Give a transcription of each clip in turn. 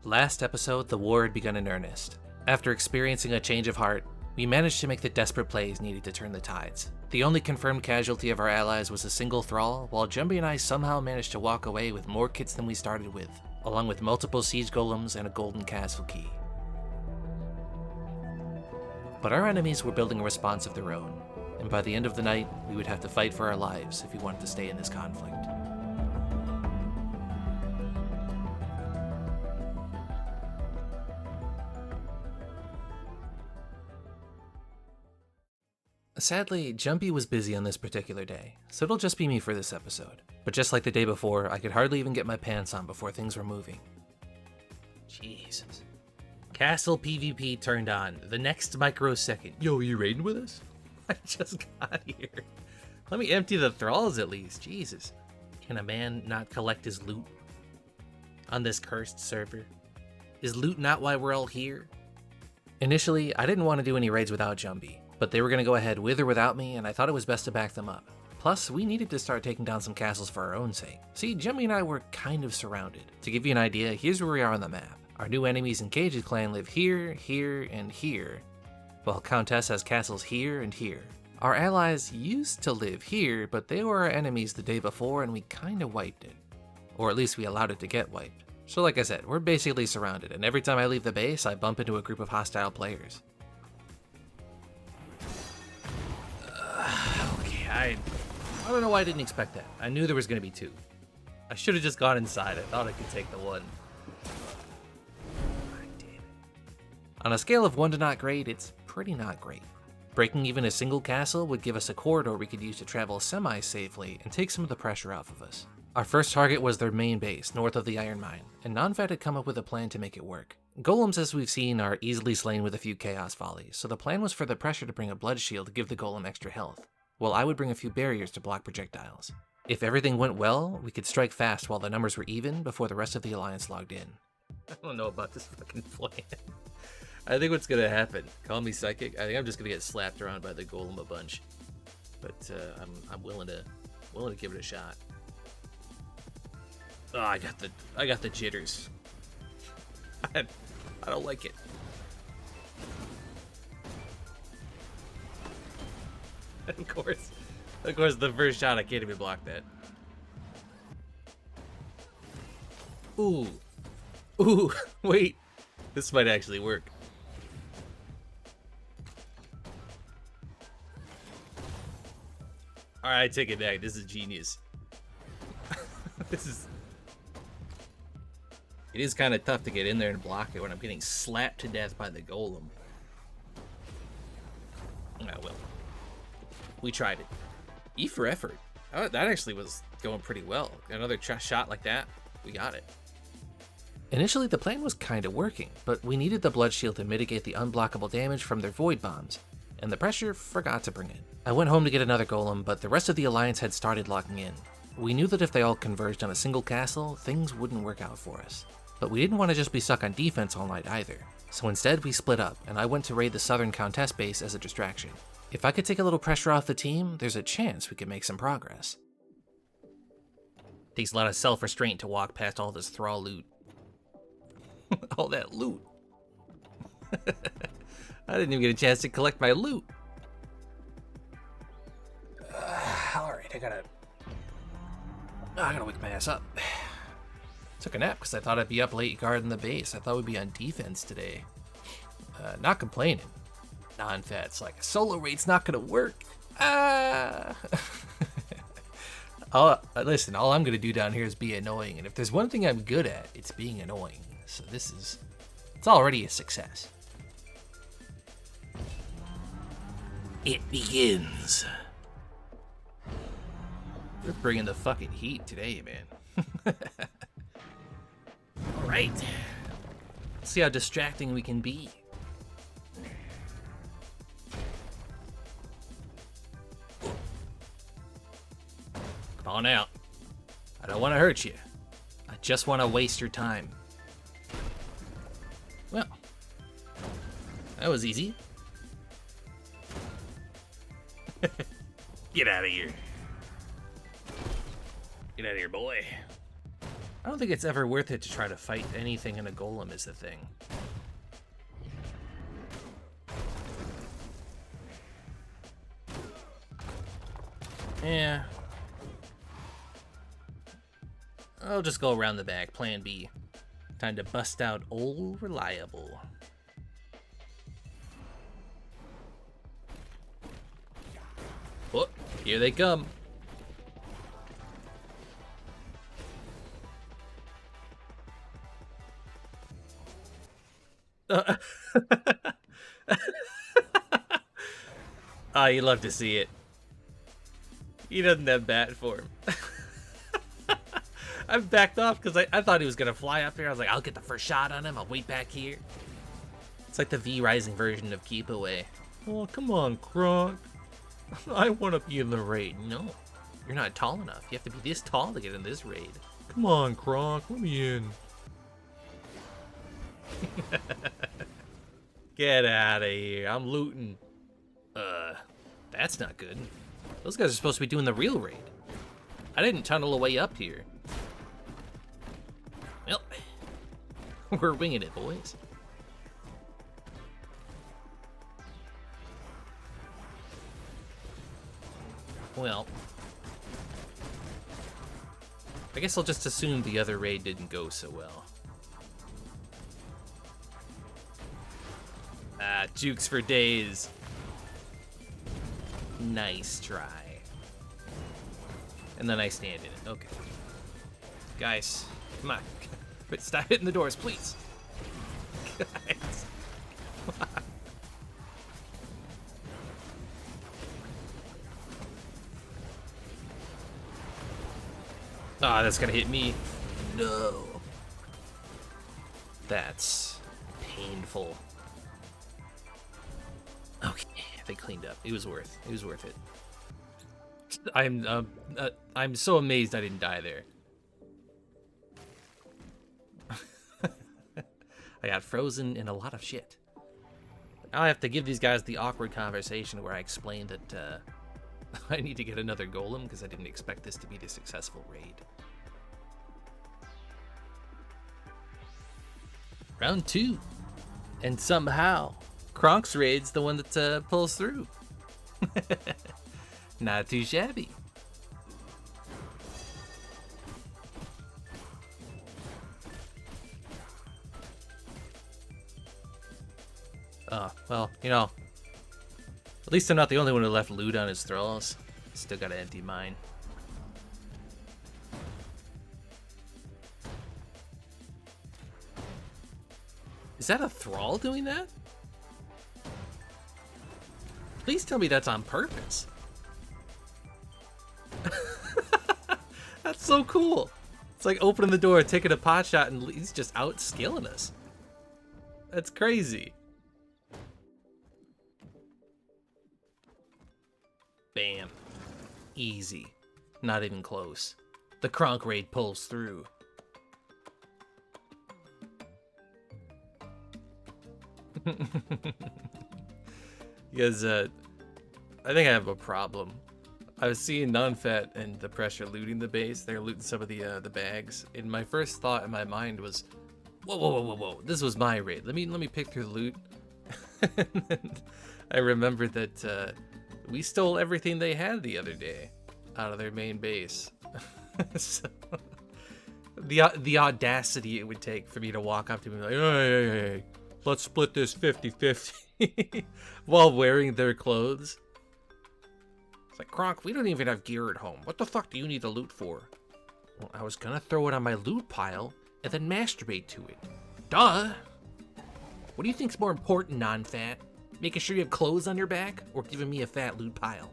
Last episode, the war had begun in earnest. After experiencing a change of heart, we managed to make the desperate plays needed to turn the tides. The only confirmed casualty of our allies was a single thrall, while Jumbi and I somehow managed to walk away with more kits than we started with, along with multiple siege golems and a golden castle key. But our enemies were building a response of their own, and by the end of the night, we would have to fight for our lives if we wanted to stay in this conflict. Sadly, Jumbi was busy on this particular day, so it'll just be me for this episode. But just like the day before, I could hardly even get my pants on before things were moving. Jesus. Castle PvP turned on, the next microsecond. Yo, are you raiding with us? I just got here. Let me empty the thralls at least, Jesus. Can a man not collect his loot on this cursed server? Is loot not why we're all here? Initially, I didn't want to do any raids without Jumbi, but they were going to go ahead with or without me, and I thought it was best to back them up. Plus, we needed to start taking down some castles for our own sake. See, Jumbi and I were kind of surrounded. To give you an idea, here's where we are on the map. Our new enemies in Cage's clan live here, here, and here, while Countess has castles here and here. Our allies used to live here, but they were our enemies the day before and we kinda wiped it. Or at least we allowed it to get wiped. So like I said, we're basically surrounded, and every time I leave the base, I bump into a group of hostile players. Okay, I don't know why I didn't expect that. I knew there was gonna be two. I should have just gone inside. I thought I could take the one. God damn it. On a scale of 1 to not great, it's pretty not great. Breaking even a single castle would give us a corridor we could use to travel semi-safely and take some of the pressure off of us. Our first target was their main base, north of the Iron Mine, and Nonfat had come up with a plan to make it work. Golems, as we've seen, are easily slain with a few chaos volleys, so the plan was for the pressure to bring a blood shield to give the golem extra health, while I would bring a few barriers to block projectiles. If everything went well, we could strike fast while the numbers were even before the rest of the alliance logged in. I don't know about this fucking plan. I think what's gonna happen, call me psychic, I think I'm just gonna get slapped around by the golem a bunch. But I'm willing to give it a shot. Oh, I got the jitters. I don't like it. Of course, the first shot I can't even block that. Ooh, wait, this might actually work. All right, take it back. This is genius. It is kind of tough to get in there and block it when I'm getting slapped to death by the golem. Oh well. We tried it. E for effort. Oh, that actually was going pretty well. Another shot like that, we got it. Initially, the plan was kind of working, but we needed the blood shield to mitigate the unblockable damage from their void bombs, and the pressure forgot to bring it. I went home to get another golem, but the rest of the alliance had started locking in. We knew that if they all converged on a single castle, things wouldn't work out for us. But we didn't want to just be stuck on defense all night either. So instead, we split up, and I went to raid the southern Countess base as a distraction. If I could take a little pressure off the team, there's a chance we could make some progress. Takes a lot of self-restraint to walk past all this thrall loot. All that loot. I didn't even get a chance to collect my loot. Alright, I gotta wake my ass up. Took a nap because I thought I'd be up late guarding the base. I thought we'd be on defense today. Not complaining. Non-fat's like, a solo raid's not gonna work. Listen, all I'm gonna do down here is be annoying, and if there's one thing I'm good at, it's being annoying. So it's already a success. It begins. We're bringing the fucking heat today, man. Alright. Let's see how distracting we can be. Come on out. I don't want to hurt you. I just want to waste your time. Well, that was easy. Get out of here. Get out of here, boy. I don't think it's ever worth it to try to fight anything in a golem is the thing. Yeah. I'll just go around the back, plan B. Time to bust out old reliable. Oh, here they come. Oh, you love to see it. He doesn't have bat for him. I backed off because I thought he was gonna fly up here. I was like, I'll get the first shot on him. I'll wait back here. It's like the V Rising version of Keep Away. Oh, come on, Kronk. I want to be in the raid. No, you're not tall enough. You have to be this tall to get in this raid. Come on, Kronk, let me in. Get out of here. I'm looting. That's not good. Those guys are supposed to be doing the real raid. I didn't tunnel a way up here. Well, we're winging it, boys. Well, I guess I'll just assume the other raid didn't go so well. Ah, jukes for days. Nice try. And then I stand in it. Okay. Guys, come on. Stop hitting the doors, please. Guys. Come on. Ah, that's gonna hit me. No. That's painful. Okay, they cleaned up. It was worth it. I'm so amazed I didn't die there. I got frozen in a lot of shit. Now I have to give these guys the awkward conversation where I explain that I need to get another golem because I didn't expect this to be the successful raid. Round 2. And somehow, Kronk's raid's the one that pulls through. Not too shabby. Well, you know, at least I'm not the only one who left loot on his thralls. Still gotta empty mine. Is that a thrall doing that? Please tell me that's on purpose. That's so cool. It's like opening the door, taking a pot shot, and he's just out skilling us. That's crazy. Bam. Easy. Not even close. The Kronk raid pulls through. Because I think I have a problem. I was seeing non-fat and the pressure looting the base. They're looting some of the bags. And my first thought in my mind was, whoa. This was my raid. Let me pick through the loot. And then I remembered that we stole everything they had the other day out of their main base. So, the audacity it would take for me to walk up to them and be like, hey, let's split this 50-50 while wearing their clothes. It's like, Kronk, we don't even have gear at home. What the fuck do you need the loot for? Well, I was gonna throw it on my loot pile and then masturbate to it. Duh! What do you think's more important, non-fat? Making sure you have clothes on your back or giving me a fat loot pile?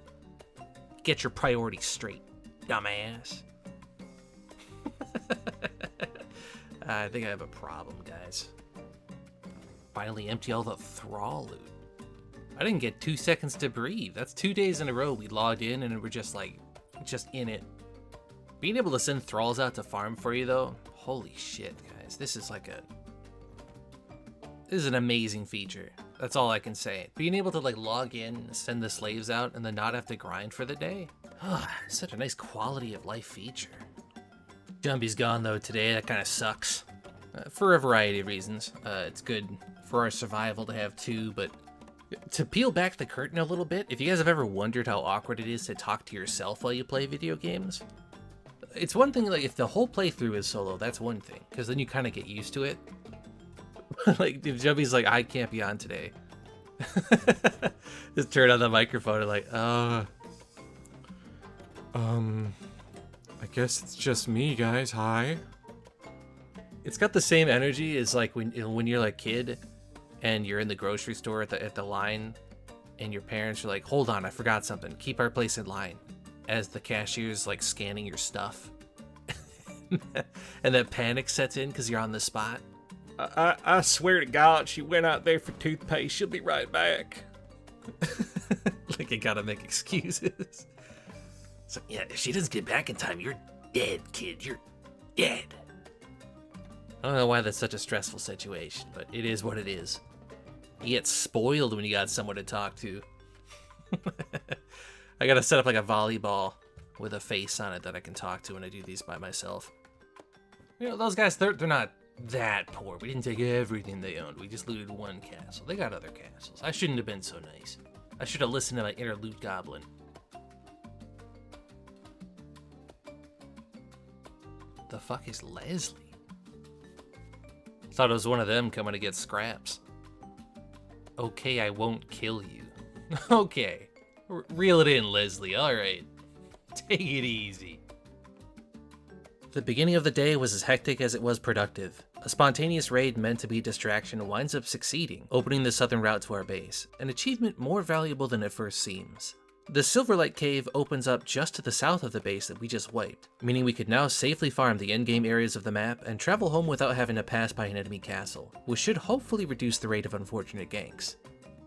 Get your priorities straight, dumbass. I think I have a problem, guys. Finally empty all the thrall loot. I didn't get 2 seconds to breathe. That's 2 days in a row we logged in and we're just like, just in it. Being able to send thralls out to farm for you though, holy shit, guys. This is an amazing feature. That's all I can say. Being able to like log in, send the slaves out, and then not have to grind for the day. Such a nice quality of life feature. Jumbi's gone though today. That kind of sucks. For a variety of reasons. It's good for our survival to have two, but to peel back the curtain a little bit, if you guys have ever wondered how awkward it is to talk to yourself while you play video games, it's one thing, like, if the whole playthrough is solo, that's one thing, because then you kind of get used to it. Like, if Jumbi's like, I can't be on today. Just turn on the microphone and like, I guess it's just me, guys. Hi. It's got the same energy as like when you're like a kid and you're in the grocery store at the line and your parents are like, hold on, I forgot something. Keep our place in line. As the cashier's like scanning your stuff. And that panic sets in because you're on the spot. I swear to God, she went out there for toothpaste. She'll be right back. Like, you gotta make excuses. So, yeah, if she doesn't get back in time, you're dead, kid. You're dead. I don't know why that's such a stressful situation, but it is what it is. You get spoiled when you got someone to talk to. I gotta set up like a volleyball with a face on it that I can talk to when I do these by myself. You know, those guys, they're not that poor. We didn't take everything they owned. We just looted one castle. They got other castles. I shouldn't have been so nice. I should have listened to my inner loot goblin. The fuck is Leslie? Thought it was one of them coming to get scraps. Okay, I won't kill you. Okay. Reel it in, Leslie. Alright. Take it easy. The beginning of the day was as hectic as it was productive. A spontaneous raid meant to be a distraction winds up succeeding, opening the southern route to our base, an achievement more valuable than it first seems. The Silverlight Cave opens up just to the south of the base that we just wiped, meaning we could now safely farm the endgame areas of the map and travel home without having to pass by an enemy castle, which should hopefully reduce the rate of unfortunate ganks.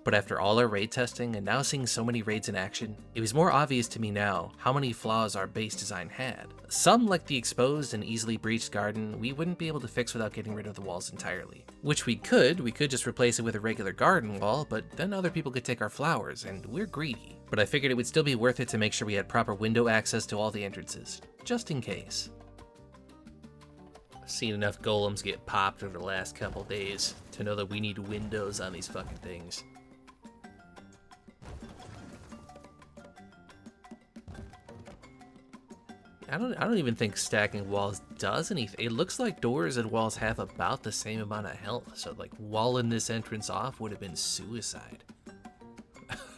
But after all our raid testing and now seeing so many raids in action, it was more obvious to me now how many flaws our base design had. Some, like the exposed and easily breached garden, we wouldn't be able to fix without getting rid of the walls entirely. Which we could just replace it with a regular garden wall, but then other people could take our flowers, and we're greedy. But I figured it would still be worth it to make sure we had proper window access to all the entrances, just in case. I've seen enough golems get popped over the last couple days to know that we need windows on these fucking things. I don't even think stacking walls does anything. It looks like doors and walls have about the same amount of health, so like walling this entrance off would have been suicide.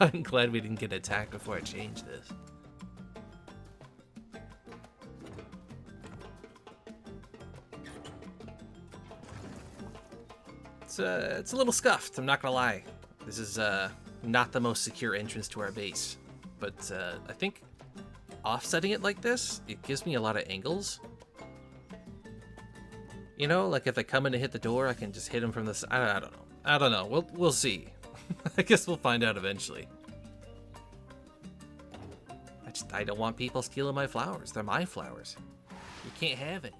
I'm glad we didn't get attacked before I changed this. It's a little scuffed, I'm not gonna lie. This is not the most secure entrance to our base, but I think offsetting it like this, it gives me a lot of angles. You know, like if I come in to hit the door, I can just hit him from the side. I don't know. We'll see. I guess we'll find out eventually. I don't want people stealing my flowers. They're my flowers. You can't have any.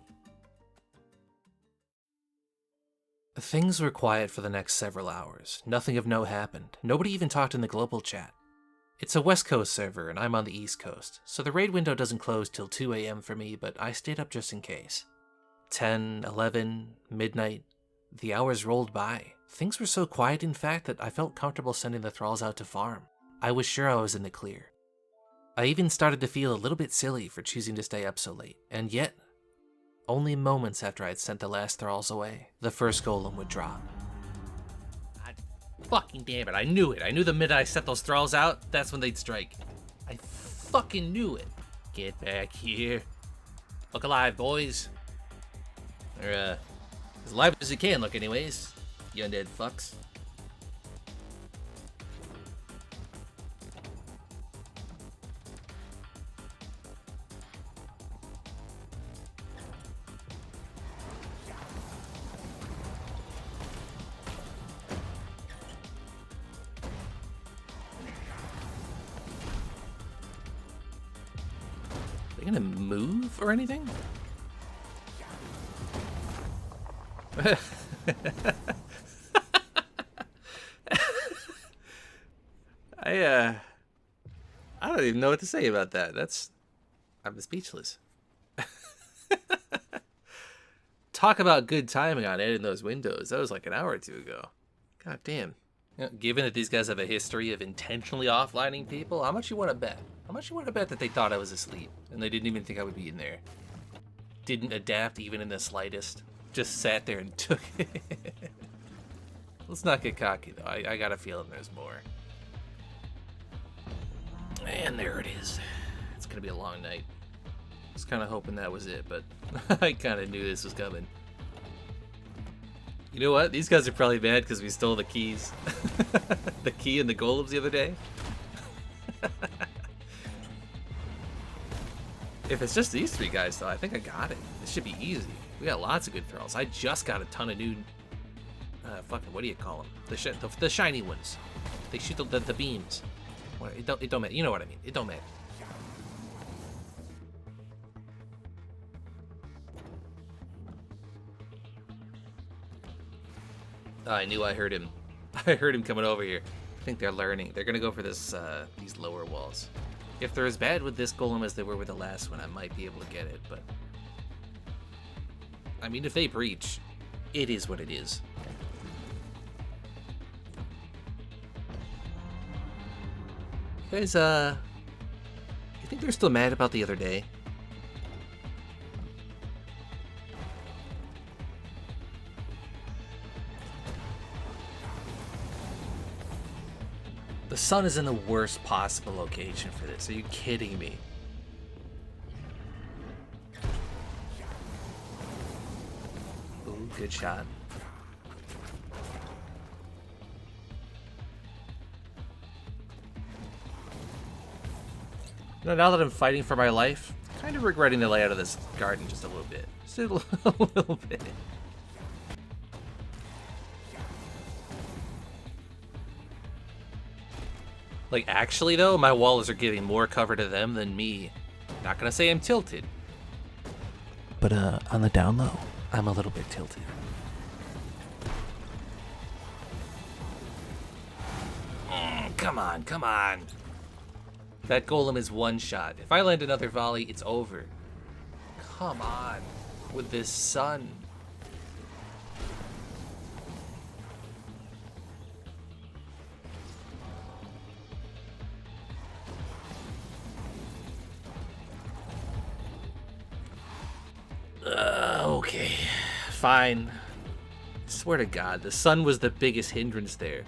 Things were quiet for the next several hours. Nothing of note happened. Nobody even talked in the global chat. It's a West Coast server, and I'm on the East Coast, so the raid window doesn't close till 2 a.m. for me, but I stayed up just in case. 10, 11, midnight, the hours rolled by. Things were so quiet, in fact, that I felt comfortable sending the thralls out to farm. I was sure I was in the clear. I even started to feel a little bit silly for choosing to stay up so late, and yet, only moments after I'd sent the last thralls away, the first golem would drop. Fucking damn it, I knew it. I knew the minute I set those thralls out, that's when they'd strike. I fucking knew it. Get back here. Look alive, boys. Or, as alive as you can look anyways, you undead fucks. Are they gonna move or anything? I don't even know what to say about that. I'm speechless. Talk about good timing on editing those windows. That was like an hour or two ago. God damn. You know, given that these guys have a history of intentionally offlining people, how much you want to bet? How much you want to bet that they thought I was asleep and they didn't even think I would be in there? Didn't adapt even in the slightest. Just sat there and took it. Let's not get cocky though. I got a feeling there's more. And there it is. It's gonna be a long night. I was kind of hoping that was it, but I kind of knew this was coming. You know what? These guys are probably mad because we stole the keys. The key and the golems the other day. If it's just these three guys, though, I think I got it. This should be easy. We got lots of good thralls. I just got a ton of new... fucking, what do you call them? The shiny ones. They shoot the beams. It don't matter. You know what I mean. It don't matter. I knew I heard him. I heard him coming over here. I think they're learning. They're gonna go for this these lower walls. If they're as bad with this golem as they were with the last one, I might be able to get it, but... I mean, if they breach, it is what it is. You guys, you think they're still mad about the other day? The sun is in the worst possible location for this. Are you kidding me? Ooh, good shot. You know, now that I'm fighting for my life, kind of regretting the layout of this garden just a little bit. Just a little bit. Like, actually, though, my walls are giving more cover to them than me. Not gonna say I'm tilted. But, on the down low, I'm a little bit tilted. Come on, come on. That golem is one shot. If I land another volley, it's over. Come on. With this sun. Okay, fine. I swear to God, the sun was the biggest hindrance there.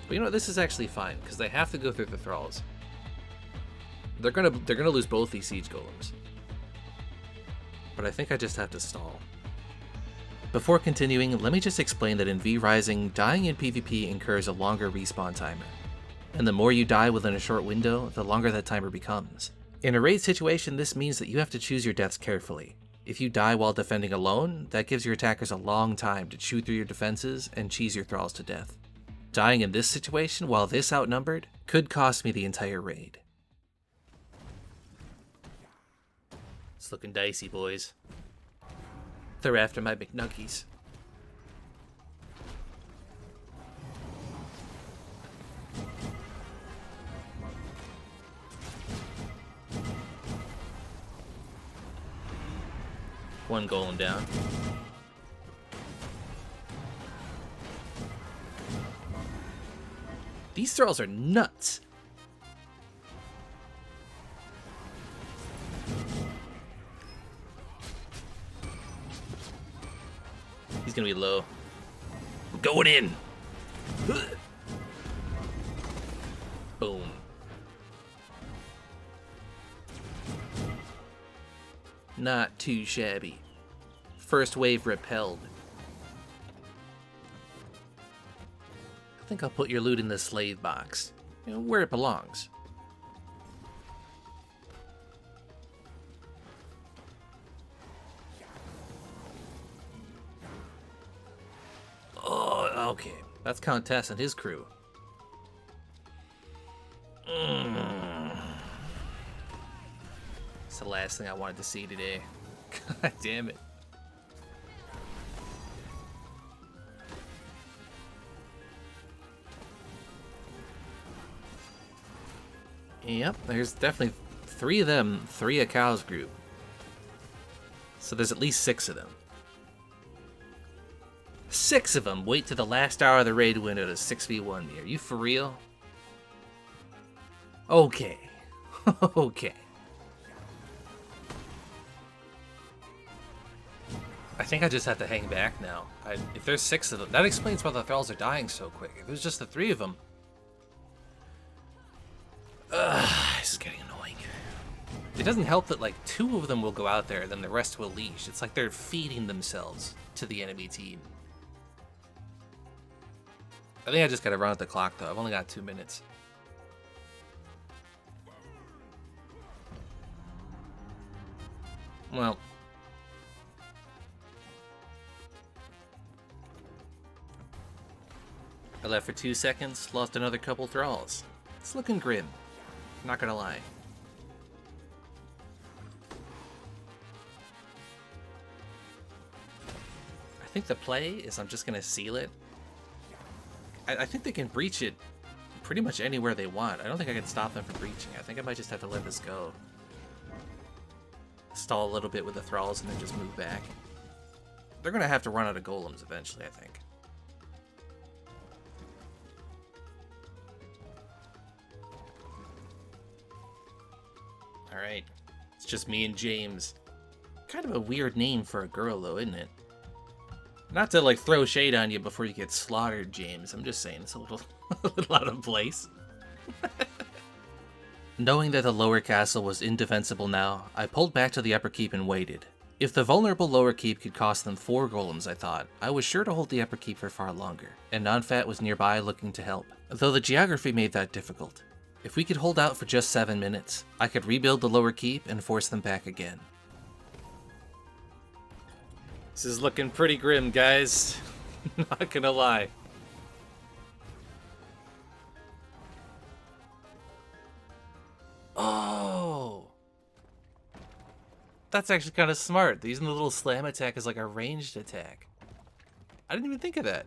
But you know what? This is actually fine because they have to go through the thralls. They're gonna lose both these siege golems. But I think I just have to stall. Before continuing, let me just explain that in V Rising, dying in PvP incurs a longer respawn timer. And the more you die within a short window, the longer that timer becomes. In a raid situation, this means that you have to choose your deaths carefully. If you die while defending alone, that gives your attackers a long time to chew through your defenses and cheese your thralls to death. Dying in this situation while this outnumbered could cost me the entire raid. It's looking dicey, boys. They're after my McNuggies. One golem down. These thralls are nuts. He's gonna be low. We're going in. Boom. Not too shabby. First wave repelled. I think I'll put your loot in the slave box. You know, where it belongs. Oh, okay. That's Count Tess and his crew. It's the last thing I wanted to see today. God damn it. Yep, there's definitely 3 of them, 3 of Cow's group. So there's at least 6 of them. 6 of them. Wait to the last hour of the raid window to 6v1 me. Are you for real? Okay. Okay. I think I just have to hang back now. If there's 6 of them, that explains why the thralls are dying so quick. If it was just the 3 of them... this is getting annoying. It doesn't help that, like, 2 of them will go out there, then the rest will leash. It's like they're feeding themselves to the enemy team. I think I just gotta run out the clock, though. I've only got 2 minutes. Well... I left for 2 seconds, lost another couple thralls. It's looking grim. Not gonna lie. I think the play is I'm just gonna seal it. I think they can breach it pretty much anywhere they want. I don't think I can stop them from breaching. I think I might just have to let this go. Stall a little bit with the thralls and then just move back. They're gonna have to run out of golems eventually, I think. Alright. It's just me and James. Kind of a weird name for a girl, though, isn't it? Not to, like, throw shade on you before you get slaughtered, James. I'm just saying, it's a little, a little out of place. Knowing that the lower castle was indefensible now, I pulled back to the upper keep and waited. If the vulnerable lower keep could cost them 4 golems, I thought, I was sure to hold the upper keep for far longer, and Nonfat was nearby looking to help, though the geography made that difficult. If we could hold out for just 7 minutes, I could rebuild the lower keep and force them back again. This is looking pretty grim, guys. Not gonna lie. Oh! That's actually kind of smart. Using the little slam attack as like a ranged attack. I didn't even think of that.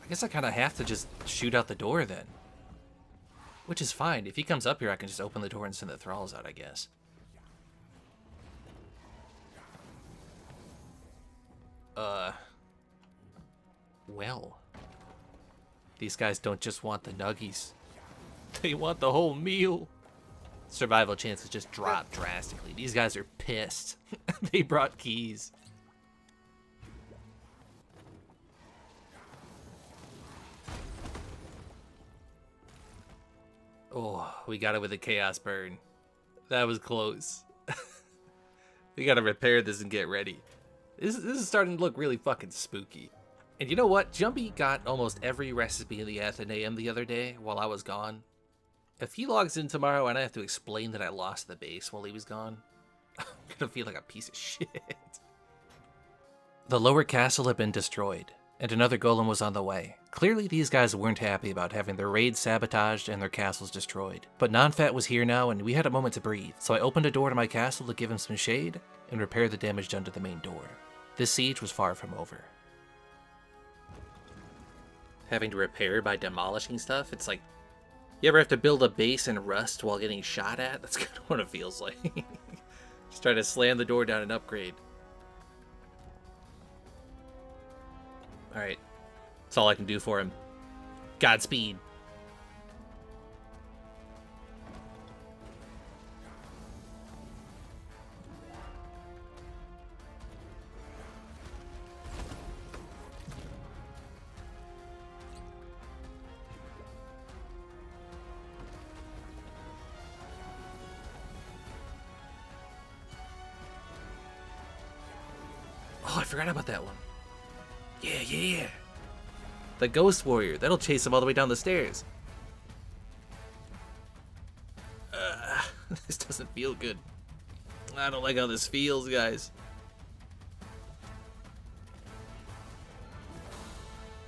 I guess I kind of have to just shoot out the door then. Which is fine. If he comes up here, I can just open the door and send the thralls out, I guess. Well. These guys don't just want the nuggies. They want the whole meal. Survival chances just drop drastically. These guys are pissed. They brought keys. Oh, we got it with a chaos burn. That was close. We gotta repair this and get ready. This is starting to look really fucking spooky. And you know what? Jumbi got almost every recipe in the Athenaeum the other day while I was gone. If he logs in tomorrow and I have to explain that I lost the base while he was gone, I'm gonna feel like a piece of shit. The lower castle had been destroyed, and another golem was on the way. Clearly these guys weren't happy about having their raids sabotaged and their castles destroyed. But Nonfat was here now and we had a moment to breathe, so I opened a door to my castle to give him some shade and repair the damage done to the main door. This siege was far from over. Having to repair by demolishing stuff, it's like, you ever have to build a base in Rust while getting shot at? That's kind of what it feels like. Just trying to slam the door down and upgrade. Alright. That's all I can do for him. Godspeed. Oh, I forgot about that one. Yeah. The Ghost Warrior. That'll chase him all the way down the stairs. This doesn't feel good. I don't like how this feels, guys.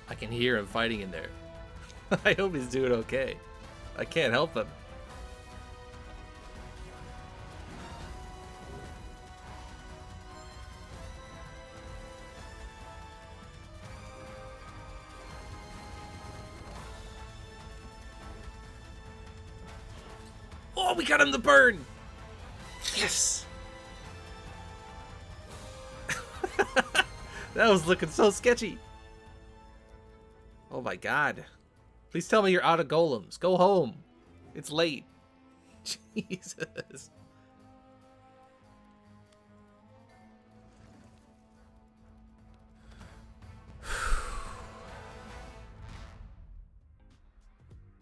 I can hear him fighting in there. I hope he's doing okay. I can't help him. Oh, we got him to burn! Yes! That was looking so sketchy. Oh my god. Please tell me you're out of golems. Go home. It's late. Jesus.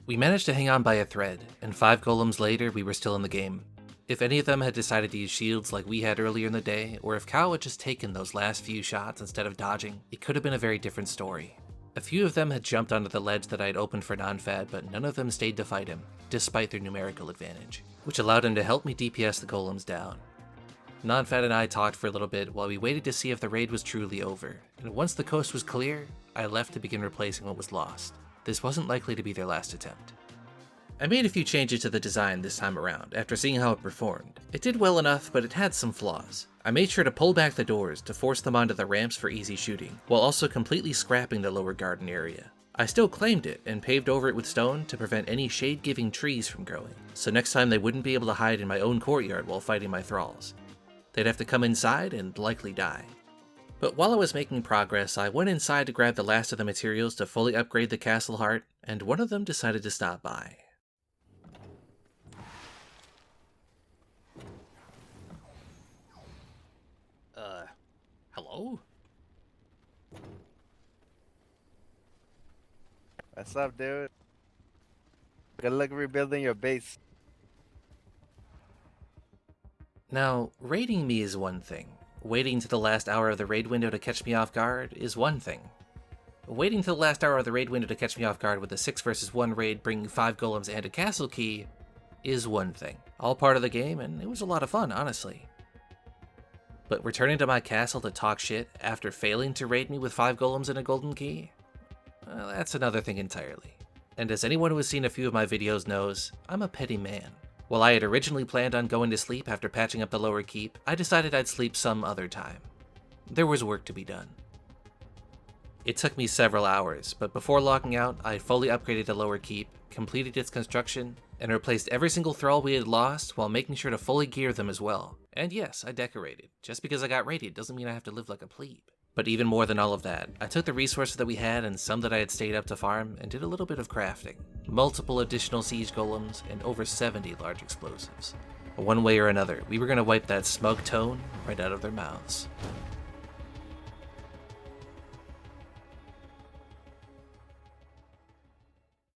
We managed to hang on by a thread, and 5 golems later we were still in the game. If any of them had decided to use shields like we had earlier in the day, or if Kao had just taken those last few shots instead of dodging, it could have been a very different story. A few of them had jumped onto the ledge that I had opened for non-fad, but none of them stayed to fight him, despite their numerical advantage, which allowed him to help me DPS the golems down. Non-fad and I talked for a little bit while we waited to see if the raid was truly over, and once the coast was clear, I left to begin replacing what was lost. This wasn't likely to be their last attempt. I made a few changes to the design this time around, after seeing how it performed. It did well enough, but it had some flaws. I made sure to pull back the doors to force them onto the ramps for easy shooting, while also completely scrapping the lower garden area. I still claimed it, and paved over it with stone to prevent any shade-giving trees from growing, so next time they wouldn't be able to hide in my own courtyard while fighting my thralls. They'd have to come inside and likely die. But while I was making progress, I went inside to grab the last of the materials to fully upgrade the castle heart, and one of them decided to stop by. Hello? What's up, dude? Good luck rebuilding your base. Now, raiding me is one thing. Waiting to the last hour of the raid window to catch me off guard is one thing. Waiting to the last hour of the raid window to catch me off guard with a 6 versus 1 raid bringing 5 golems and a castle key is one thing. All part of the game, and it was a lot of fun, honestly. But returning to my castle to talk shit after failing to raid me with 5 golems and a golden key? Well, that's another thing entirely. And as anyone who has seen a few of my videos knows, I'm a petty man. While I had originally planned on going to sleep after patching up the lower keep, I decided I'd sleep some other time. There was work to be done. It took me several hours, but before logging out, I fully upgraded the lower keep, completed its construction, and replaced every single thrall we had lost while making sure to fully gear them as well. And yes, I decorated. Just because I got raided doesn't mean I have to live like a plebe. But even more than all of that, I took the resources that we had and some that I had stayed up to farm and did a little bit of crafting. Multiple additional siege golems and over 70 large explosives. One way or another, we were going to wipe that smug tone right out of their mouths.